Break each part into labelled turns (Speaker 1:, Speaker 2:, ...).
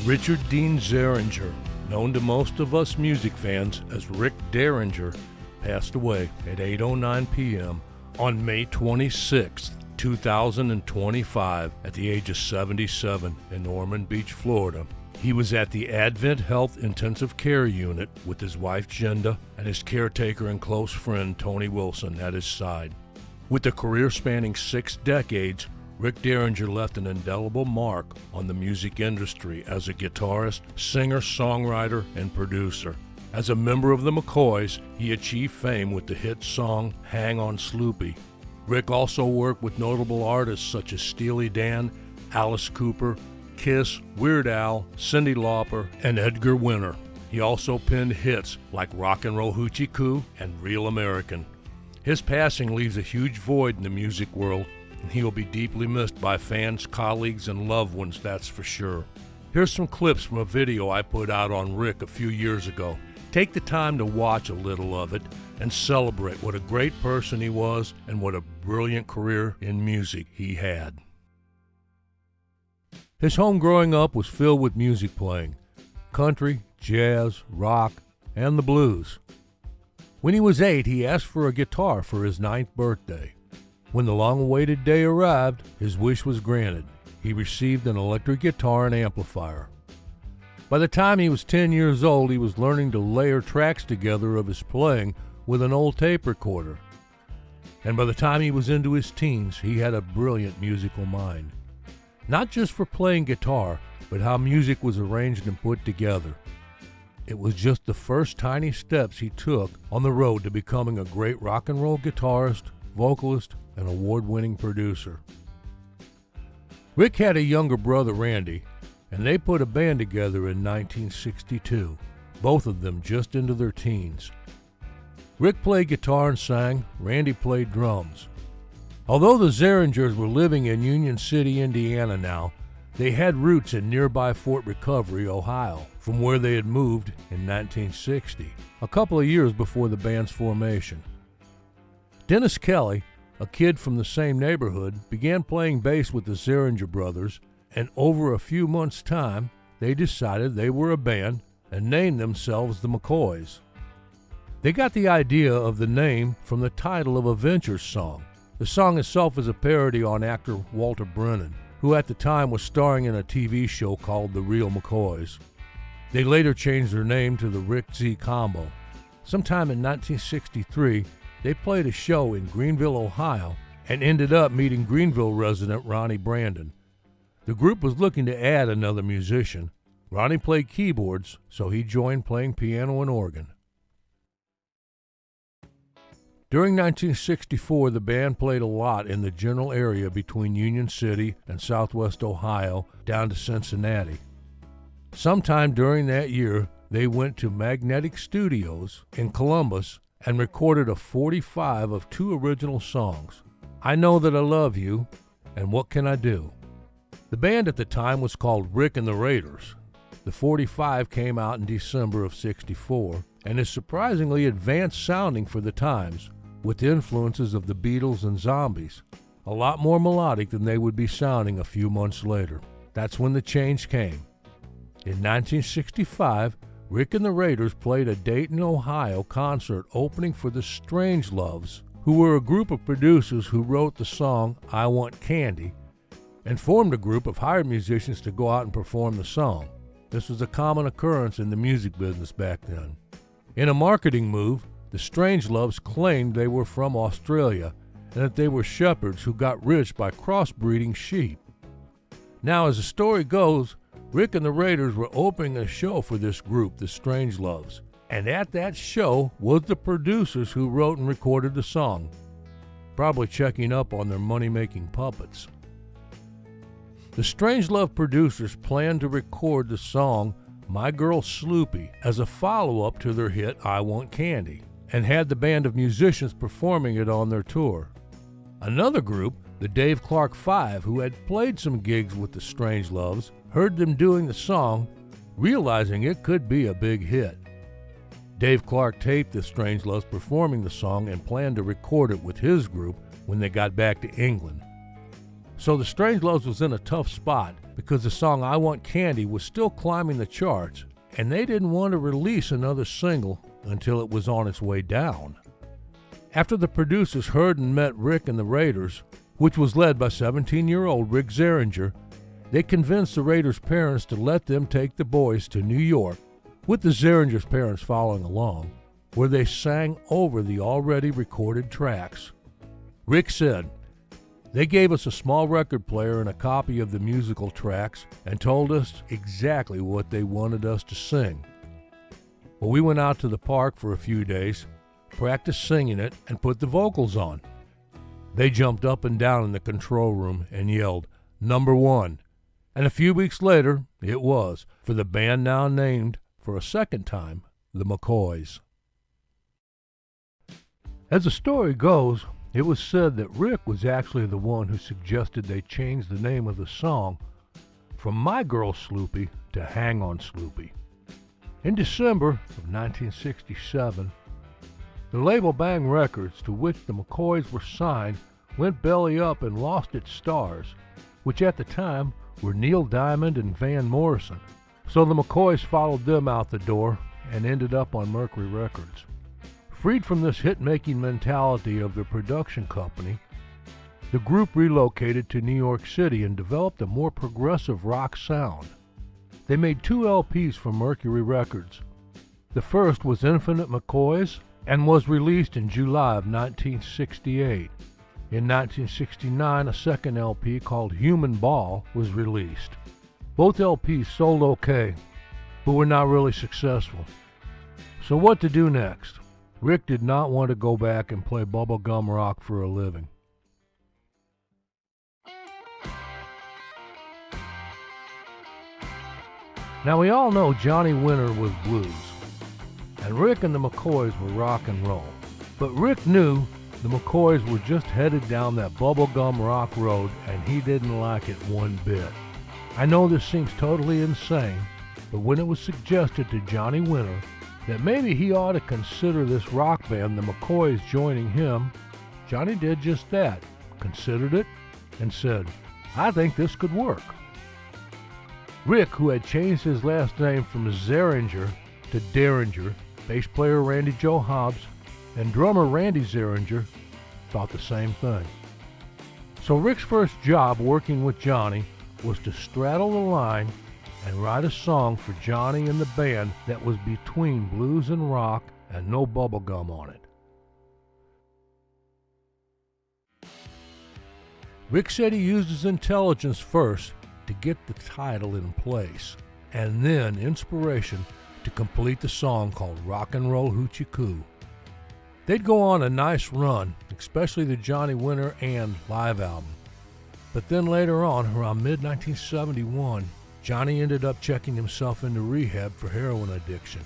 Speaker 1: Richard Dean Derringer, known to most of us music fans as Rick Derringer, passed away at 8:09 p.m. on May 26, 2025, at the age of 77 in Ormond Beach, Florida. He was at the Advent Health Intensive Care Unit with his wife Jenda and his caretaker and close friend Tony Wilson at his side. With a career spanning 6 decades, Rick Derringer left an indelible mark on the music industry as a guitarist, singer, songwriter, and producer. As a member of the McCoys, he achieved fame with the hit song Hang on Sloopy. Rick also worked with notable artists such as Steely Dan, Alice Cooper, Kiss, Weird Al, Cyndi Lauper, and Edgar Winter. He also penned hits like Rock and Roll Hoochie Coo and Real American. His passing leaves a huge void in the music world, and he will be deeply missed by fans, colleagues, and loved ones, that's for sure. Here's some clips from a video I put out on Rick a few years ago. Take the time to watch a little of it and celebrate what a great person he was and what a brilliant career in music he had. His home growing up was filled with music playing, country, jazz, rock, and the blues. When he was 8, he asked for a guitar for his 9th birthday. When the long-awaited day arrived, his wish was granted. He received an electric guitar and amplifier. By the time he was 10 years old, he was learning to layer tracks together of his playing with an old tape recorder. And by the time he was into his teens, he had a brilliant musical mind. Not just for playing guitar, but how music was arranged and put together. It was just the first tiny steps he took on the road to becoming a great rock and roll guitarist, vocalist, and award-winning producer. Rick had a younger brother, Randy, and they put a band together in 1962, both of them just into their teens. Rick played guitar and sang, Randy played drums. Although the Derringers were living in Union City, Indiana now, they had roots in nearby Fort Recovery, Ohio, from where they had moved in 1960, a couple of years before the band's formation. Dennis Kelly, a kid from the same neighborhood, began playing bass with the Derringer brothers, and over a few months' time, they decided they were a band and named themselves the McCoys. They got the idea of the name from the title of a Ventures song. The song itself is a parody on actor Walter Brennan, who at the time was starring in a TV show called The Real McCoys. They later changed their name to the Rick Z Combo. Sometime in 1963, they played a show in Greenville, Ohio, and ended up meeting Greenville resident Ronnie Brandon. The group was looking to add another musician. Ronnie played keyboards, so he joined playing piano and organ. During 1964, the band played a lot in the general area between Union City and Southwest Ohio down to Cincinnati. Sometime during that year, they went to Magnetic Studios in Columbus and recorded a 45 of 2 original songs, I Know That I Love You and What Can I Do. The band at the time was called Rick and the Raiders. The 45 came out in December of '64 and is surprisingly advanced sounding for the times, with influences of the Beatles and Zombies, a lot more melodic than they would be sounding a few months later. That's when the change came. In 1965, Rick and the Raiders played a Dayton, Ohio concert opening for the Strangeloves, who were a group of producers who wrote the song I Want Candy and formed a group of hired musicians to go out and perform the song. This was a common occurrence in the music business back then. In a marketing move, the Strangeloves claimed they were from Australia and that they were shepherds who got rich by crossbreeding sheep. Now, as the story goes, Rick and the Raiders were opening a show for this group, the Strangeloves, and at that show was the producers who wrote and recorded the song, probably checking up on their money-making puppets. The Strangelove producers planned to record the song My Girl Sloopy as a follow-up to their hit I Want Candy, and had the band of musicians performing it on their tour. Another group, the Dave Clark Five, who had played some gigs with the Strangeloves, heard them doing the song, realizing it could be a big hit. Dave Clark taped the Strangeloves performing the song and planned to record it with his group when they got back to England. So the Strangeloves was in a tough spot because the song I Want Candy was still climbing the charts, and they didn't want to release another single until it was on its way down. After the producers heard and met Rick and the Raiders, which was led by 17-year-old Rick Derringer, they convinced the Raiders' parents to let them take the boys to New York, with the Derringers' parents following along, where they sang over the already recorded tracks. Rick said, "They gave us a small record player and a copy of the musical tracks and told us exactly what they wanted us to sing. Well, we went out to the park for a few days, practiced singing it, and put the vocals on. They jumped up and down in the control room and yelled, 'Number one.' And a few weeks later, it was, for the band now named, for a second time, the McCoys." As the story goes, it was said that Rick was actually the one who suggested they change the name of the song from My Girl Sloopy to Hang On Sloopy. In December of 1967, the label Bang Records, to which the McCoys were signed, went belly up and lost its stars, which at the time were Neil Diamond and Van Morrison. So the McCoys followed them out the door and ended up on Mercury Records. Freed from this hit-making mentality of the production company, the group relocated to New York City and developed a more progressive rock sound. They made 2 LPs for Mercury Records. The first was Infinite McCoys and was released in July of 1968. In 1969, a second LP called Human Ball was released. Both LPs sold okay, but were not really successful. So what to do next? Rick did not want to go back and play bubblegum rock for a living. Now we all know Johnny Winter was blues, and Rick and the McCoys were rock and roll. But Rick knew the McCoys were just headed down that bubblegum rock road, and he didn't like it one bit. I know this seems totally insane, but when it was suggested to Johnny Winter that maybe he ought to consider this rock band, the McCoys, joining him, Johnny did just that, considered it, and said, "I think this could work." Rick, who had changed his last name from Derringer to Derringer, bass player Randy Joe Hobbs, and drummer Randy Derringer, thought the same thing. So Rick's first job working with Johnny was to straddle the line and write a song for Johnny and the band that was between blues and rock and no bubblegum on it. Rick said he used his intelligence first to get the title in place, and then inspiration to complete the song called Rock and Roll Hoochie Coo. They'd go on a nice run, especially the Johnny Winter and live album. But then later on, around mid-1971, Johnny ended up checking himself into rehab for heroin addiction.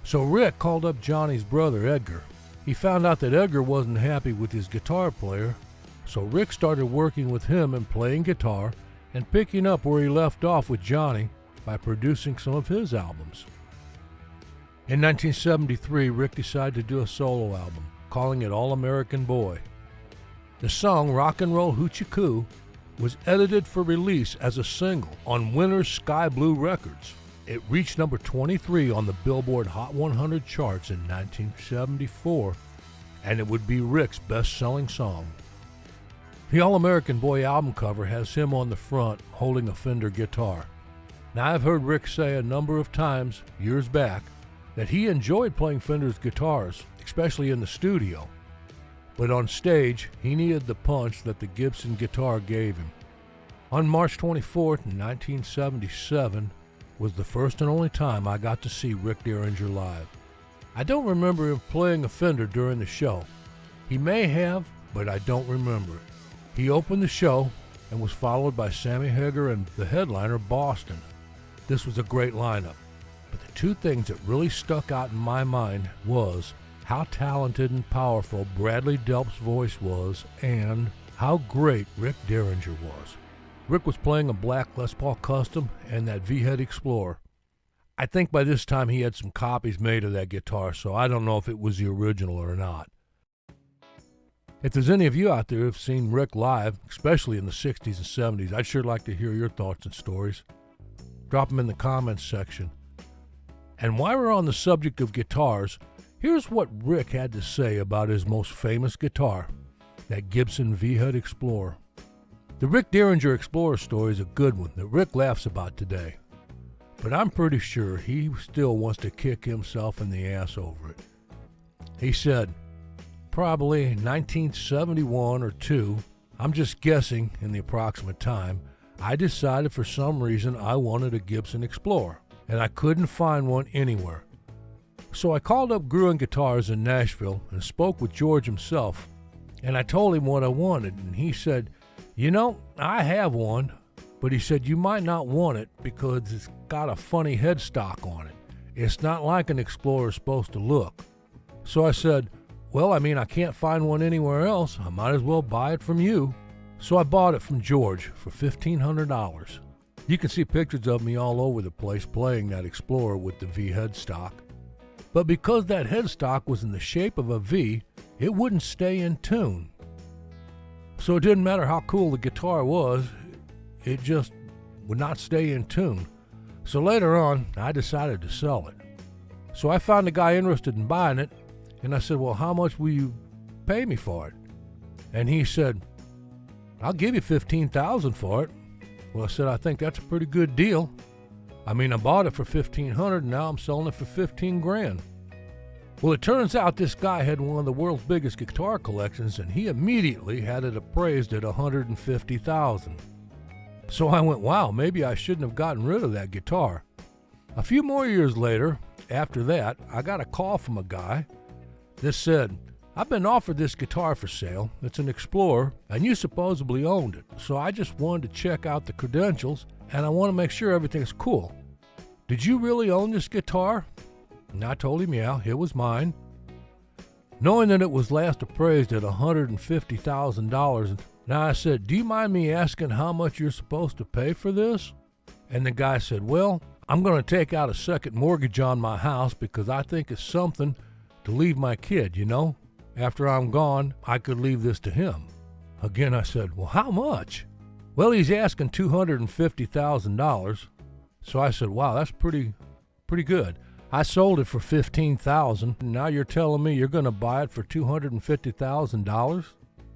Speaker 1: So Rick called up Johnny's brother, Edgar. He found out that Edgar wasn't happy with his guitar player, so Rick started working with him and playing guitar and picking up where he left off with Johnny by producing some of his albums. In 1973, Rick decided to do a solo album, calling it All American Boy. The song Rock and Roll Hoochie Coo was edited for release as a single on Winter's Sky Blue Records. It reached number 23 on the Billboard Hot 100 charts in 1974, and it would be Rick's best-selling song. The All-American Boy album cover has him on the front holding a Fender guitar. Now, I've heard Rick say a number of times, years back, that he enjoyed playing Fender's guitars, especially in the studio. But on stage, he needed the punch that the Gibson guitar gave him. On March 24th, 1977, was the first and only time I got to see Rick Derringer live. I don't remember him playing a Fender during the show. He may have, but I don't remember it. He opened the show and was followed by Sammy Hagar and the headliner, Boston. This was a great lineup, but the two things that really stuck out in my mind was how talented and powerful Bradley Delp's voice was and how great Rick Derringer was. Rick was playing a black Les Paul Custom and that V-Head Explorer. I think by this time he had some copies made of that guitar, so I don't know if it was the original or not. If there's any of you out there who've seen Rick live, especially in the 60s and 70s, I'd sure like to hear your thoughts and stories. Drop them in the comments section. And while we're on the subject of guitars, here's what Rick had to say about his most famous guitar, that Gibson V-Head Explorer. The Rick Derringer Explorer story is a good one that Rick laughs about today, but I'm pretty sure he still wants to kick himself in the ass over it. He said, probably 1971 or 2, I'm just guessing in the approximate time, I decided for some reason I wanted a Gibson Explorer, and I couldn't find one anywhere. So I called up Gruen Guitars in Nashville and spoke with George himself, and I told him what I wanted, and he said, you know, I have one, but he said you might not want it because it's got a funny headstock on it. It's not like an Explorer's supposed to look. So I said, well, I can't find one anywhere else. I might as well buy it from you. So I bought it from George for $1,500. You can see pictures of me all over the place playing that Explorer with the V headstock. But because that headstock was in the shape of a V, it wouldn't stay in tune. So it didn't matter how cool the guitar was, it just would not stay in tune. So later on, I decided to sell it. So I found a guy interested in buying it, and I said, well, how much will you pay me for it? And he said, I'll give you $15,000 for it. Well, I said, I think that's a pretty good deal. I bought it for $1,500, and now I'm selling it for $15,000. Well, it turns out this guy had one of the world's biggest guitar collections, and he immediately had it appraised at $150,000. So I went, wow, maybe I shouldn't have gotten rid of that guitar. A few more years later, after that, I got a call from a guy that said, I've been offered this guitar for sale. It's an Explorer, and you supposedly owned it. So I just wanted to check out the credentials, and I want to make sure everything's cool. Did you really own this guitar? And I told him, yeah, it was mine. Knowing that it was last appraised at $150,000, now I said, do you mind me asking how much you're supposed to pay for this? And the guy said, well, I'm going to take out a second mortgage on my house because I think it's something to leave my kid, you know? After I'm gone, I could leave this to him. Again, I said, well, how much? Well, he's asking $250,000. So I said, wow, that's pretty good. I sold it for $15,000. Now you're telling me you're going to buy it for $250,000?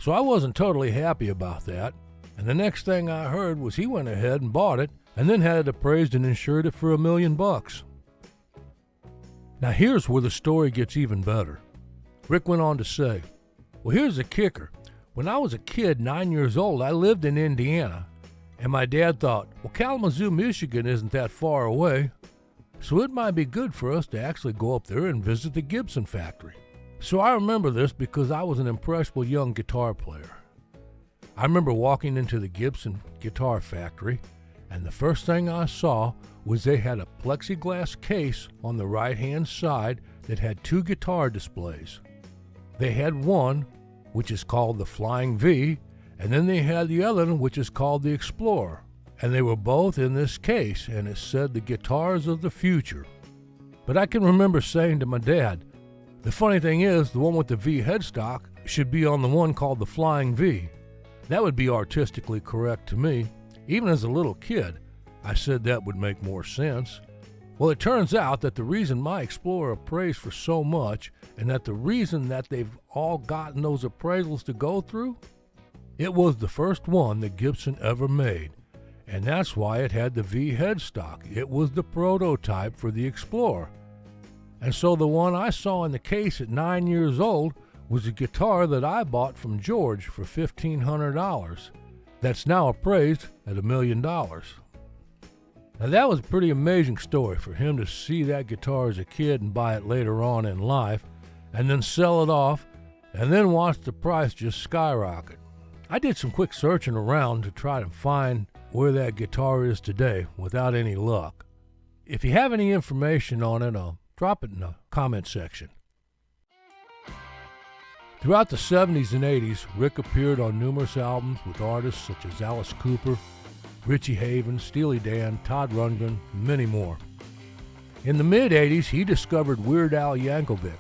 Speaker 1: So I wasn't totally happy about that. And the next thing I heard was he went ahead and bought it and then had it appraised and insured it for $1 million. Now here's where the story gets even better. Rick went on to say, well, here's the kicker. When I was a kid, 9 years old, I lived in Indiana, and my dad thought, well, Kalamazoo, Michigan isn't that far away, so it might be good for us to actually go up there and visit the Gibson factory. So I remember this because I was an impressionable young guitar player. I remember walking into the Gibson guitar factory, and the first thing I saw was they had a plexiglass case on the right-hand side that had 2 guitar displays. They had one, which is called the Flying V, and then they had the other one, which is called the Explorer. And they were both in this case, and it said the guitars of the future. But I can remember saying to my dad, the funny thing is, the one with the V headstock should be on the one called the Flying V. That would be artistically correct to me. Even as a little kid, I said that would make more sense. Well, it turns out that the reason my Explorer appraised for so much, and that the reason that they've all gotten those appraisals to go through, it was the first one that Gibson ever made. And that's why it had the V headstock. It was the prototype for the Explorer. And so the one I saw in the case at 9 years old was a guitar that I bought from George for $1,500. That's now appraised at $1 million. Now that was a pretty amazing story for him to see that guitar as a kid and buy it later on in life, and then sell it off, and then watch the price just skyrocket. I did some quick searching around to try to find where that guitar is today without any luck. If you have any information on it, I'll drop it in the comment section. Throughout the 70s and 80s, Rick appeared on numerous albums with artists such as Alice Cooper, Richie Havens, Steely Dan, Todd Rundgren, and many more. In the mid-80s, he discovered Weird Al Yankovic,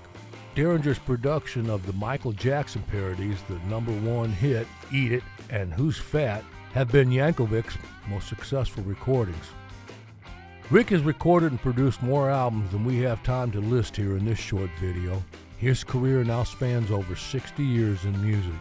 Speaker 1: Derringer's production of the Michael Jackson parodies, the #1 hit, Eat It, and Who's Fat, have been Yankovic's most successful recordings. Rick has recorded and produced more albums than we have time to list here in this short video. His career now spans over 60 years in music.